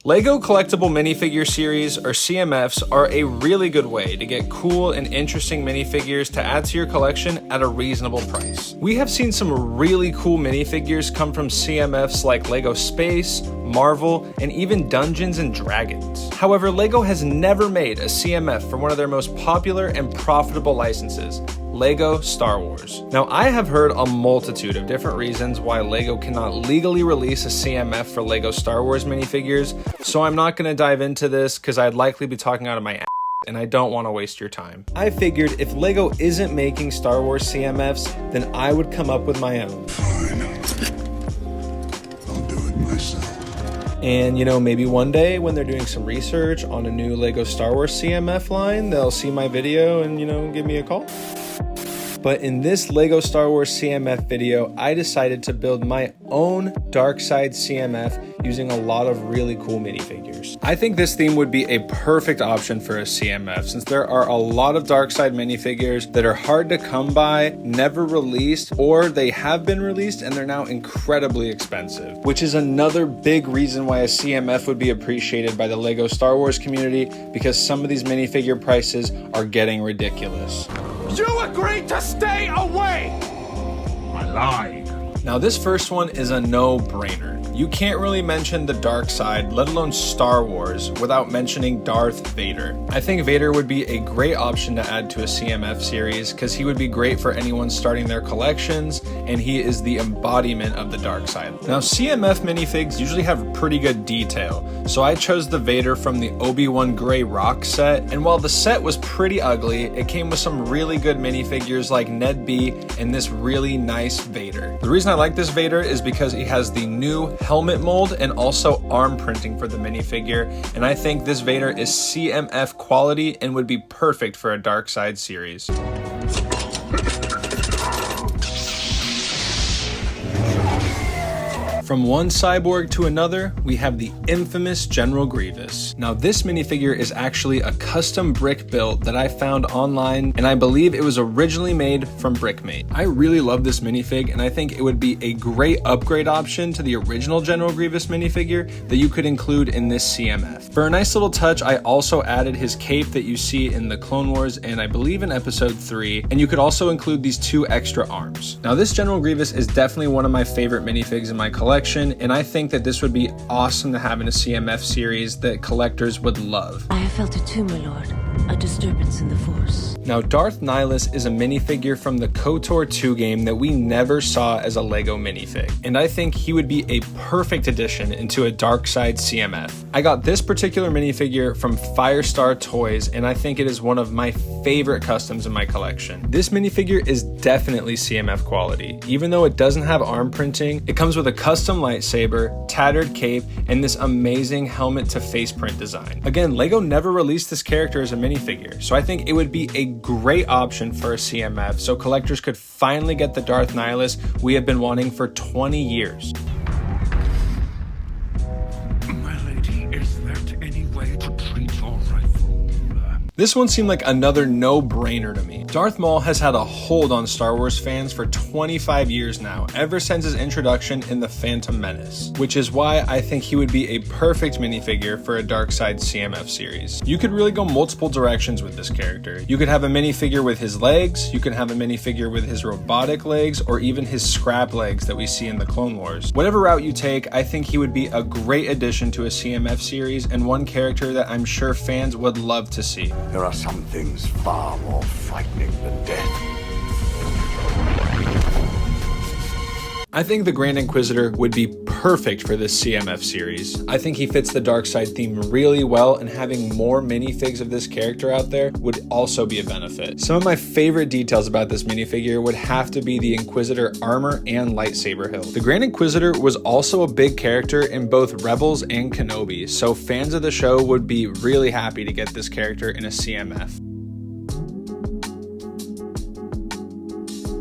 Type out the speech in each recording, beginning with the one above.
Lego collectible minifigure series, or CMFs, are a really good way to get cool and interesting minifigures to add to your collection at a reasonable price. We have seen some really cool minifigures come from CMFs like Lego Space, Marvel, and even Dungeons and Dragons. However, Lego has never made a CMF for one of their most popular and profitable licenses, Lego Star Wars. Now, I have heard a multitude of different reasons why Lego cannot legally release a CMF for Lego Star Wars minifigures, so I'm not going to dive into this because I'd likely be talking out of my ass, and I don't want to waste your time. I figured if Lego isn't making Star Wars CMFs, then I would come up with my own. Fine. I'll do it myself. And maybe one day when they're doing some research on a new Lego Star Wars CMF line, they'll see my video and, give me a call. But in this Lego Star Wars CMF video, I decided to build my own Dark Side CMF using a lot of really cool minifigures. I think this theme would be a perfect option for a CMF since there are a lot of Dark Side minifigures that are hard to come by, never released, or they have been released and they're now incredibly expensive, which is another big reason why a CMF would be appreciated by the Lego Star Wars community, because some of these minifigure prices are getting ridiculous. You agreed to stay away! I lied. Now this first one is a no-brainer. You can't really mention the dark side, let alone Star Wars, without mentioning Darth Vader. I think Vader would be a great option to add to a CMF series because he would be great for anyone starting their collections, and he is the embodiment of the dark side. Now CMF minifigs usually have pretty good detail, so I chose the Vader from the Obi-Wan Grey Rock set, and while the set was pretty ugly, it came with some really good minifigures like Ned B and this really nice Vader. The reason I like this Vader is because he has the new helmet mold and also arm printing for the minifigure, and I think this Vader is CMF quality and would be perfect for a Dark Side series. From one cyborg to another, we have the infamous General Grievous. Now this minifigure is actually a custom brick build that I found online, and I believe it was originally made from Brickmate. I really love this minifig, and I think it would be a great upgrade option to the original General Grievous minifigure that you could include in this CMF. For a nice little touch, I also added his cape that you see in the Clone Wars and I believe in episode 3, and you could also include these 2 extra arms. Now this General Grievous is definitely one of my favorite minifigs in my collection, and I think that this would be awesome to have in a CMF series that collectors would love. I have felt it too, my lord. A disturbance in the Force. Now, Darth Nylus is a minifigure from the KOTOR 2 game that we never saw as a Lego minifig, and I think he would be a perfect addition into a Dark Side CMF. I got this particular minifigure from Firestar Toys, and I think it is one of my favorite customs in my collection. This minifigure is definitely CMF quality. Even though it doesn't have arm printing, it comes with a custom lightsaber, tattered cape, and this amazing helmet to face print design. Again, Lego never released this character as a minifigure, so I think it would be a great option for a CMF so collectors could finally get the Darth Nylus we have been wanting for 20 years. My lady, is there any way to treat your rifle? This one seemed like another no-brainer to me. Darth Maul has had a hold on Star Wars fans for 25 years now, ever since his introduction in The Phantom Menace, which is why I think he would be a perfect minifigure for a Dark Side CMF series. You could really go multiple directions with this character. You could have a minifigure with his legs, you could have a minifigure with his robotic legs, or even his scrap legs that we see in the Clone Wars. Whatever route you take, I think he would be a great addition to a CMF series and one character that I'm sure fans would love to see. There are some things far more frightening than death. I think the Grand Inquisitor would be perfect for this CMF series. I think he fits the Dark Side theme really well, and having more minifigs of this character out there would also be a benefit. Some of my favorite details about this minifigure would have to be the Inquisitor armor and lightsaber hilt. The Grand Inquisitor was also a big character in both Rebels and Kenobi, so fans of the show would be really happy to get this character in a CMF.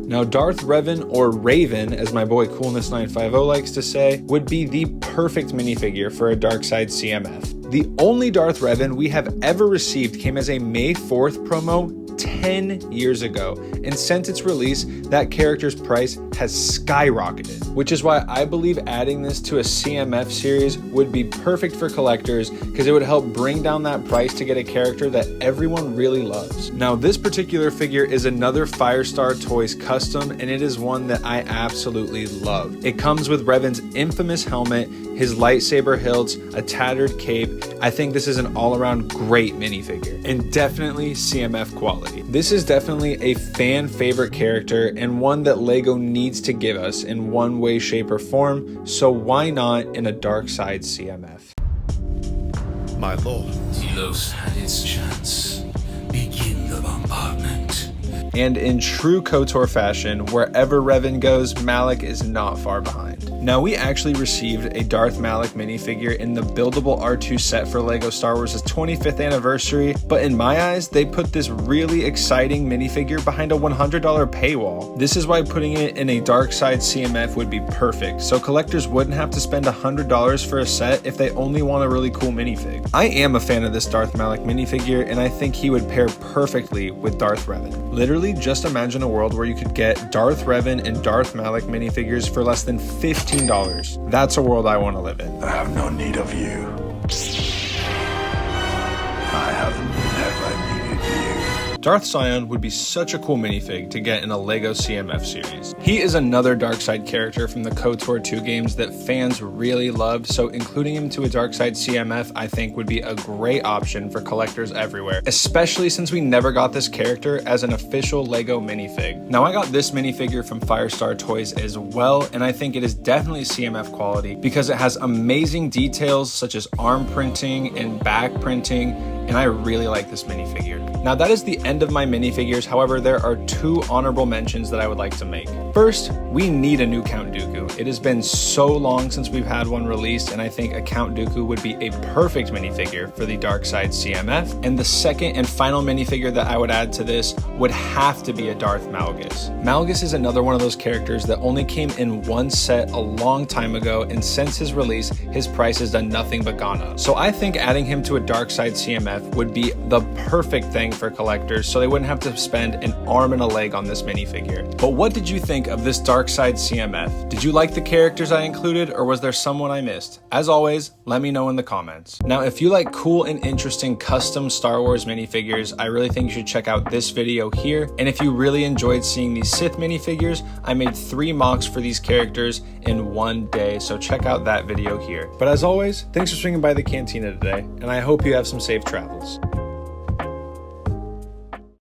Now, Darth Revan, or Raven, as my boy Coolness950 likes to say, would be the perfect minifigure for a Dark Side CMF. The only Darth Revan we have ever received came as a May 4th promo 10 years ago, and since its release, that character's price has skyrocketed, which is why I believe adding this to a CMF series would be perfect for collectors because it would help bring down that price to get a character that everyone really loves. Now, this particular figure is another Firestar Toys custom, and it is one that I absolutely love. It comes with Revan's infamous helmet, his lightsaber hilts, a tattered cape. I think this is an all-around great minifigure, and definitely CMF quality. This is definitely a fan favorite character and one that LEGO needs to give us in one way, shape, or form, so why not in a Dark Side CMF? My lord. Telos had its chance. Begin the bombardment. And in true KOTOR fashion, wherever Revan goes, Malik is not far behind. Now, we actually received a Darth Malik minifigure in the buildable R2 set for LEGO Star Wars' 25th anniversary, but in my eyes, they put this really exciting minifigure behind a $100 paywall. This is why putting it in a Dark Side CMF would be perfect, so collectors wouldn't have to spend $100 for a set if they only want a really cool minifig. I am a fan of this Darth Malik minifigure, and I think he would pair perfectly with Darth Revan. Literally, just imagine a world where you could get Darth Revan and Darth Malik minifigures for less than $15. That's a world I want to live in. I have no need of you. I have never needed you. Darth Zion would be such a cool minifig to get in a LEGO CMF series. He is another Darkside character from the KOTOR 2 games that fans really loved, so including him to a Darkside CMF I think would be a great option for collectors everywhere, especially since we never got this character as an official LEGO minifig. Now, I got this minifigure from Firestar Toys as well, and I think it is definitely CMF quality because it has amazing details such as arm printing and back printing, and I really like this minifigure. Now, that is the end of my minifigures. However, there are two honorable mentions that I would like to make. First, we need a new Count Dooku. It has been so long since we've had one released, and I think a Count Dooku would be a perfect minifigure for the Dark Side CMF. And the second and final minifigure that I would add to this would have to be a Darth Malgus. Malgus is another one of those characters that only came in one set a long time ago, and since his release, his price has done nothing but gone up. So I think adding him to a Dark Side CMF would be the perfect thing for collectors, so they wouldn't have to spend an arm and a leg on this minifigure. But what did you think of this Dark Side CMF? Did you like the characters I included, or was there someone I missed? As always, let me know in the comments. Now, if you like cool and interesting custom Star Wars minifigures, I really think you should check out this video here. And if you really enjoyed seeing these Sith minifigures, I made 3 mocks for these characters in one day, so check out that video here. But as always, thanks for swinging by the cantina today, and I hope you have some safe travels.